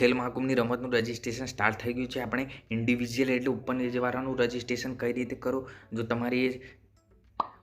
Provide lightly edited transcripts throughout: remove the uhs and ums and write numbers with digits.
ખેલ મહાકુંભની રમતનું registration start થઈ ગયું છે. આપણે ઇન્ડિવિજ્યુઅલ એટલે ઓપન એજવાળાનું રજિસ્ટ્રેશન કઈ રીતે કરો? જો તમારી એજ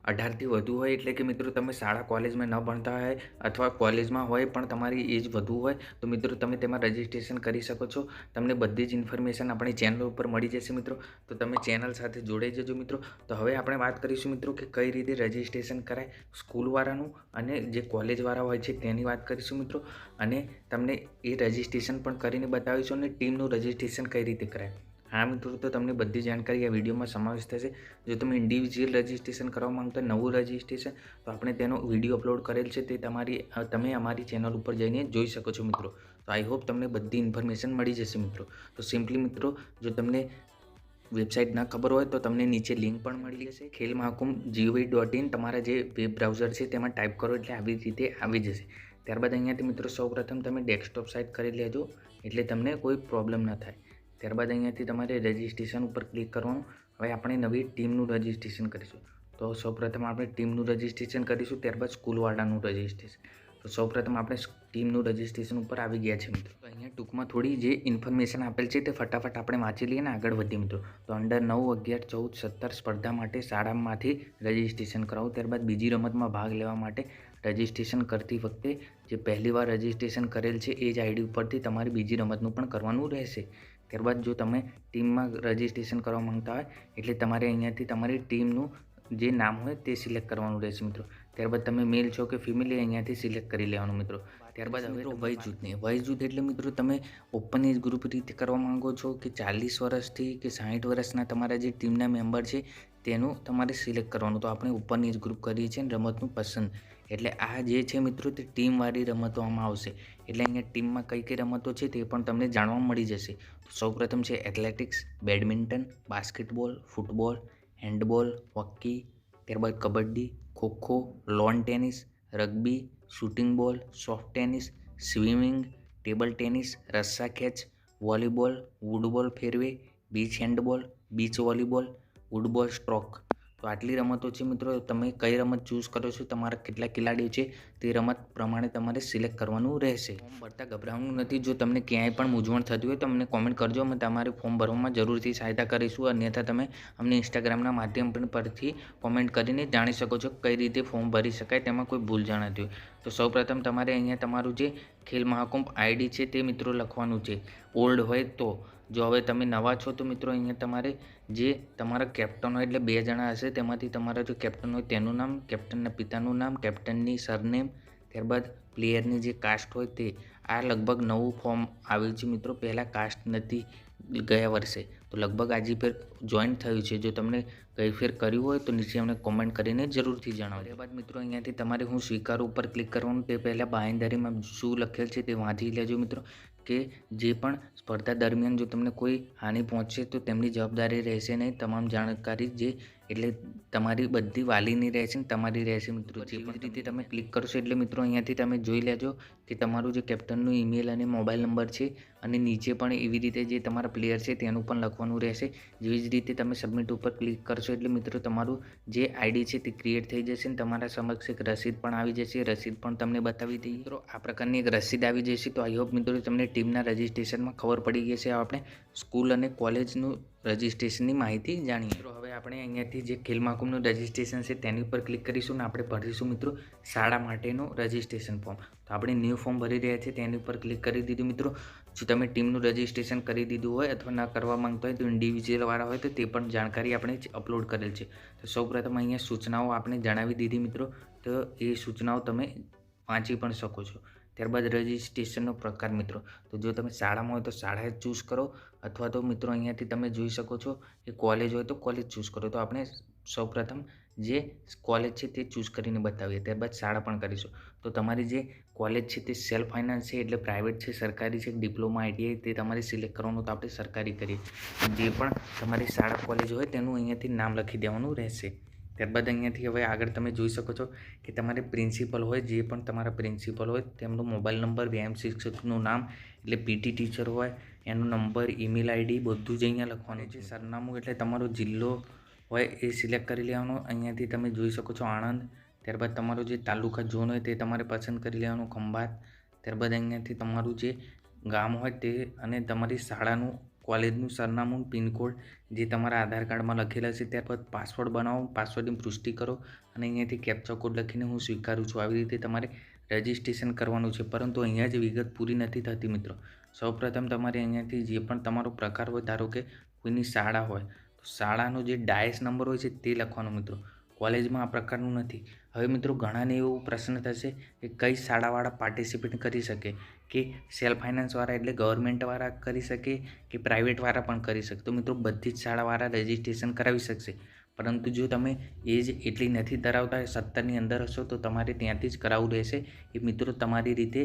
18થી વધુ હોય એટલે કે મિત્રો તમે શાળા કોલેજમાં ન ભણતા હોય અથવા કોલેજમાં હોય પણ તમારી એજ વધુ હોય તો મિત્રો તમે તેમાં રજિસ્ટ્રેશન કરી શકો છો. તમને બધી જ ઇન્ફોર્મેશન આપણી ચેનલ ઉપર મળી જશે મિત્રો. તો તમે ચેનલ સાથે જોડાઈ જજો મિત્રો. તો હવે આપણે વાત કરીશું મિત્રો કે કઈ રીતે રજિસ્ટ્રેશન કરાય સ્કૂલવાળાનું અને જે કોલેજવાળા હોય છે તેની વાત કરીશું મિત્રો. અને તમને એ રજિસ્ટ્રેશન પણ કરીને બતાવીશું અને ટીમનું રજિસ્ટ્રેશન કઈ રીતે કરાય. હા મિત્રો, તો તમને બધી જાણકારી આ વિડીયોમાં સમાવેશ થશે. જો તમે ઇન્ડિવિજ્યુઅલ રજિસ્ટ્રેશન કરવા માંગતા નવું રજિસ્ટ્રેશન તો આપણે તેનો વિડીયો અપલોડ કરેલ છે, તે તમે અમારી ચેનલ ઉપર જઈને જોઈ શકો છો મિત્રો. તો આઈ હોપ તમને બધી ઇન્ફોર્મેશન મળી જશે મિત્રો. તો સિમ્પલી મિત્રો, જો તમને વેબસાઇટ ના ખબર હોય તો તમને નીચે લિંક પણ મળી જશે. ખેલ મહાકુંભ.gov.in તમારા જે વેબ બ્રાઉઝર છે તેમાં ટાઈપ કરો એટલે આવી રીતે આવી જશે. ત્યારબાદ અહીંયાથી મિત્રો સૌપ્રથમ તમે ડેસ્કટોપ સાઇટ કરી લેજો એટલે તમને કોઈ પ્રોબ્લેમ ન થાય. ત્યારબાદ અહીંયાથી તમારે રજિસ્ટ્રેશન ઉપર ક્લિક કરવાનું. હવે આપણે નવી ટીમનું રજિસ્ટ્રેશન કરીશું. તો સૌપ્રથમ આપણે ટીમનું રજિસ્ટ્રેશન કરીશું, ત્યારબાદ સ્કૂલવાળાનું રજિસ્ટ્રેશન. તો સૌપ્રથમ આપણે ટીમનું રજિસ્ટ્રેશન ઉપર આવી ગયા છે મિત્રો. તો અહીંયા ટૂંકમાં થોડી જે ઇન્ફોર્મેશન આપેલ છે તે ફટાફટ આપણે વાંચી લઈએ ને આગળ વધીએ મિત્રો. તો અંડર 9, 11, 14, 17 સ્પર્ધા માટે શાળામાંથી રજિસ્ટ્રેશન કરાવો. ત્યારબાદ બીજી રમતમાં ભાગ લેવા માટે રજિસ્ટ્રેશન કરતી વખતે જે પહેલીવાર રજિસ્ટ્રેશન કરેલ છે એ જ આઈડી ઉપરથી તમારે બીજી રમતનું પણ કરવાનું રહેશે. ત્યારબાદ જો તમે ટીમમાં રજિસ્ટ્રેશન કરવા માંગતા હોય એટલે તમારે અહીંયાથી તમારી ટીમનું જે નામ હોય તે સિલેક્ટ કરવાનું રહેશે મિત્રો. ત્યારબાદ તમે મેલ છો કે ફિમેલ એ અહીંયાથી સિલેક્ટ કરી લેવાનું મિત્રો. ત્યારબાદ મિત્રો વય જૂથ એટલે મિત્રો તમે ઓપન એજ ગ્રુપ રીતે કરવા માંગો છો કે 40 વર્ષથી કે 60 વર્ષના તમારા જે ટીમના મેમ્બર છે તેનું તમારે સિલેક્ટ કરવાનું. તો આપણે ઓપન એજ ગ્રુપ કરીએ છીએ રમતનું પસંદ. એટલે આ જે છે મિત્રો તે ટીમવાળી રમતો આમાં આવશે. એટલે અહીંયા ટીમમાં કઈ કઈ રમતો છે તે પણ તમને જાણવા મળી જશે. સૌપ્રથમ છે athletics, badminton, basketball, football, handball, hockey, ત્યારબાદ kabaddi, kho kho, lawn tennis, rugby, shooting ball, soft tennis, swimming, table tennis, રસ્સા ખેંચ, volleyball, woodball fairway, beach handball, beach volleyball, woodball stroke. તો આટલી રમતો છે મિત્રો. તમે કઈ રમત ચૂઝ કરો છો, તમારા કેટલા ખેલાડીઓ છે તે રમત પ્રમાણે તમારે સિલેક્ટ કરવાનું રહેશે. ફોર્મ ભરતા ગભરાવાનું નથી. જો તમને ક્યાંય પણ મૂંઝવણ થતી હોય તો અમને કોમેન્ટ કરજો. અમે તમારે ફોર્મ ભરવામાં જરૂરથી સહાયતા કરીશું. અન્યથા તમે અમને ઇન્સ્ટાગ્રામના માધ્યમ પરથી કોમેન્ટ કરીને જાણી શકો છો કઈ રીતે ફોર્મ ભરી શકાય, તેમાં કોઈ ભૂલ જણાતી હોય તો સૌપ્રથમ તમારે અહીંયા તમારું જે ખેલ મહાકુંભ આઈડી છે તે મિત્રો લખવાનું છે. ઓલ્ડ હોય તો. જો હવે તમે નવા છો તો મિત્રો અહીંયા તમારે જે તમારા કેપ્ટન હોય એટલે 2 જણા હશે, તેમાંથી તમારા જો કેપ્ટન હોય તેનું નામ, કેપ્ટનના પિતાનું નામ, કેપ્ટનની સરનેમ, ત્યારબાદ પ્લેયરની જે કાસ્ટ હોય તે. આ લગભગ નવું ફોર્મ આવ્યું છે મિત્રો. પહેલાં કાસ્ટ નથી ગયા વર્ષે, તો લગભગ આજે ફેર જોઈન થયું છે. જો તમને કઈ ફેર કર્યું હોય તો નીચે અમને કોમેન્ટ કરીને જરૂરથી જણાવો. ત્યારબાદ મિત્રો અહીંયાથી તમારે હું સ્વીકાર ઉપર ક્લિક કરવાનું. તે પહેલાં બાંયધરીમાં શું લખેલ છે તે વાંચી લેજો મિત્રો. કે જે પણ સ્પર્ધા દરમિયાન જો તમને કોઈ હાનિ પહોંચે તો તેમની જવાબદારી રહેશે નહીં. તમામ જાણકારી જે એટલે તમારી બધી વાલીની રહેશે ને તમારી રહેશે મિત્રો. જે પણ રીતે તમે ક્લિક કરશો એટલે મિત્રો અહીંયાથી તમે જોઈ લેજો કે તમારું જે કેપ્ટનનું ઈમેલ અને મોબાઈલ નંબર છે અને નીચે પણ એવી રીતે જે તમારા પ્લેયર છે તેનું પણ લખવાનું રહેશે. જેવી જ રીતે તમે સબમિટ ઉપર ક્લિક કરશો એટલે મિત્રો તમારું જે આઈડી છે તે ક્રિએટ થઈ જશે ને તમારા સમક્ષ એક રસીદ પણ આવી જશે. રસીદ પણ તમને બતાવી દઈએ મિત્રો. આ પ્રકારની એક રસીદ આવી જશે. તો આઈ હોપ મિત્રો તમને ટીમના રજિસ્ટ્રેશનમાં ખબર પડી ગઈ છે. આપણે સ્કૂલ અને કોલેજનું રજિસ્ટ્રેશનની માહિતી જાણીએ. મિત્રો હવે આપણે અહીંયાથી જે ખેલ મહાકુંભનું રજિસ્ટ્રેશન છે તેની ઉપર ક્લિક કરીશું ને આપણે ભરીશું મિત્રો શાળા માટેનું રજિસ્ટ્રેશન ફોર્મ. તો આપણે ન્યૂ ફોર્મ ભરી રહ્યા છીએ તેની ઉપર ક્લિક કરી દીધું મિત્રો. જો તમે ટીમનું રજિસ્ટ્રેશન કરી દીધું હોય અથવા ન કરવા માંગતા હોય તો ઇન્ડિવિજ્યુઅલવાળા હોય તો તે પણ જાણકારી આપણે અપલોડ કરેલ છે. તો સૌપ્રથમ અહીંયા સૂચનાઓ આપણે જણાવી દીધી મિત્રો. તો એ સૂચનાઓ તમે વાંચી પણ શકો છો. ત્યારબાદ રજિસ્ટ્રેશનનો પ્રકાર મિત્રો. તો જો તમે શાળામાં હોય તો શાળા ચૂઝ કરો અથવા તો મિત્રો અહીંયાથી તમે જોઈ શકો છો કે કોલેજ હોય તો કોલેજ ચૂઝ કરો. તો આપણે સૌપ્રથમ જે કોલેજ છે તે ચૂઝ કરીને બતાવીએ. ત્યારબાદ શાળા પણ કરીશું. તો તમારી જે કોલેજ છે તે સેલ્ફ ફાઇનાન્સ છે એટલે પ્રાઇવેટ છે, સરકારી છે, ડિપ્લોમા, આઈટીઆઈ તે તમારે સિલેક્ટ કરવાનું. તો આપણે સરકારી કરીએ. જે પણ તમારી શાળા કોલેજ હોય તેનું અહીંયાથી નામ લખી દેવાનું રહેશે. ત્યારબાદ અહીંયાથી હવે આગળ તમે જોઈ શકો છો કે તમારે પ્રિન્સિપલ હોય, જે પણ તમારા પ્રિન્સિપલ હોય તેમનો મોબાઈલ નંબર, વ્યાયામ શિક્ષકનું નામ એટલે પીટી ટીચર હોય એનો નંબર, ઈમેલ આઈડી બધું જ અહીંયા લખવાનું છે. સરનામું એટલે તમારો જિલ્લો હોય એ સિલેક્ટ કરી લેવાનો. અહીંયાથી તમે જોઈ શકો છો આણંદ. ત્યારબાદ તમારો જે તાલુકા ઝોન હોય તે તમારે પસંદ કરી લેવાનું, ખંભાત. ત્યારબાદ અહીંયાથી તમારું જે ગામ હોય તે અને તમારી શાળાનું કોલેજનું સરનામું પિનકોડ જે તમારા આધાર કાર્ડમાં લખેલા છે ત્યારબાદ પાસવર્ડ બનાવો, પાસવર્ડની પુષ્ટિ કરો અને અહીંયાથી કેપ્ચા કોડ લખીને હું સ્વીકારું છું આવી રીતે તમારે રજિસ્ટ્રેશન કરવાનું છે. પરંતુ અહીંયા જ વિગત પૂરી નથી થતી મિત્રો. સૌપ્રથમ તમારે અહીંયાથી જે પણ તમારો પ્રકાર હોય, ધારો કે કોઈની શાળા હોય તો શાળાનો જે ડાયસ નંબર હોય છે તે લખવાનો મિત્રો. કોલેજમાં આ પ્રકારનું નથી. હવે મિત્રો ઘણાને એવો પ્રશ્ન થશે કે કઈ શાળાવાળા પાર્ટિસિપેટ કરી શકે, કે સેલ્ફ ફાઇનાન્સવાળા એટલે ગવર્મેન્ટવાળા કરી શકે કે પ્રાઇવેટવાળા પણ કરી શકે. તો મિત્રો બધી જ શાળાવાળા રજિસ્ટ્રેશન કરાવી શકશે. પરંતુ જો તમે એજ એટલી નથી ધરાવતા, 17ની અંદર હશો તો તમારે ત્યાંથી જ કરાવવું રહેશે. એ મિત્રો તમારી રીતે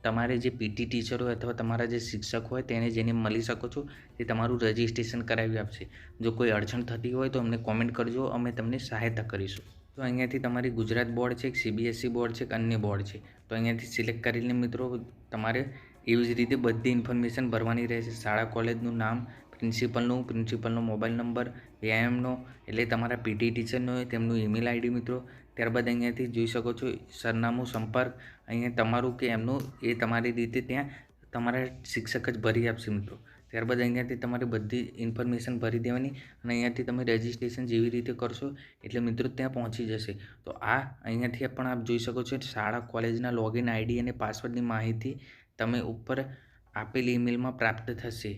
તમારે જે પીટી ટીચર હોય અથવા તમારા જે શિક્ષક હોય તેને જેને મળી શકો છો તે તમારું રજિસ્ટ્રેશન કરાવી આપશે. જો કોઈ અડચણ થતી હોય તો અમને કોમેન્ટ કરજો, અમે તમને સહાયતા કરીશું. તો અહીંયાથી તમારી ગુજરાત બોર્ડ છે, CBSE બોર્ડ છે કે અન્ય બોર્ડ છે તો અહીંયાથી સિલેક્ટ કરીને મિત્રો તમારે એવી જ રીતે બધી ઇન્ફોર્મેશન ભરવાની રહેશે. શાળા કોલેજનું નામ, પ્રિન્સિપલનો મોબાઈલ નંબર, વ્યાયામનો એટલે તમારા પીટી ટીચરનો હોય તેમનું ઈમેલ આઈડી મિત્રો. ત્યારબાદ અહીંયાથી જોઈ શકો છો સરનામું, સંપર્ક, અહીંયા તમારું કે એમનું એ તમારી રીતે ત્યાં તમારા શિક્ષક જ ભરી આપશે મિત્રો. ત્યારબાદ અહીંયાથી તમારે બધી ઇન્ફોર્મેશન ભરી દેવાની અને અહીંયાથી તમે રજિસ્ટ્રેશન જેવી રીતે કરશો એટલે મિત્રો ત્યાં પહોંચી જશે. તો આ અહીંયાથી પણ આપ જોઈ શકો છો શાળા કોલેજના લોગિન આઈડી અને પાસવર્ડની માહિતી તમે ઉપર આપેલી ઈમેલમાં પ્રાપ્ત થશે.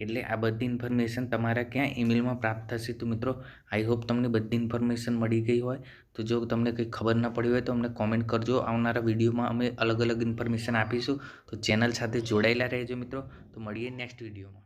એટલે આ બધી ઇન્ફોર્મેશન તમારા ક્યાં ઈમેલમાં પ્રાપ્ત થશે. તો મિત્રો આઈ હોપ તમને બધી ઇન્ફોર્મેશન મળી ગઈ હોય. તો જો તમને કંઈ ખબર ન પડી હોય તો અમને કોમેન્ટ કરજો. આવનારા વિડીયોમાં અમે અલગ અલગ ઇન્ફોર્મેશન આપીશું. તો ચેનલ સાથે જોડાયેલા રહેજો મિત્રો. તો મળીએ નેક્સ્ટ વિડીયોમાં.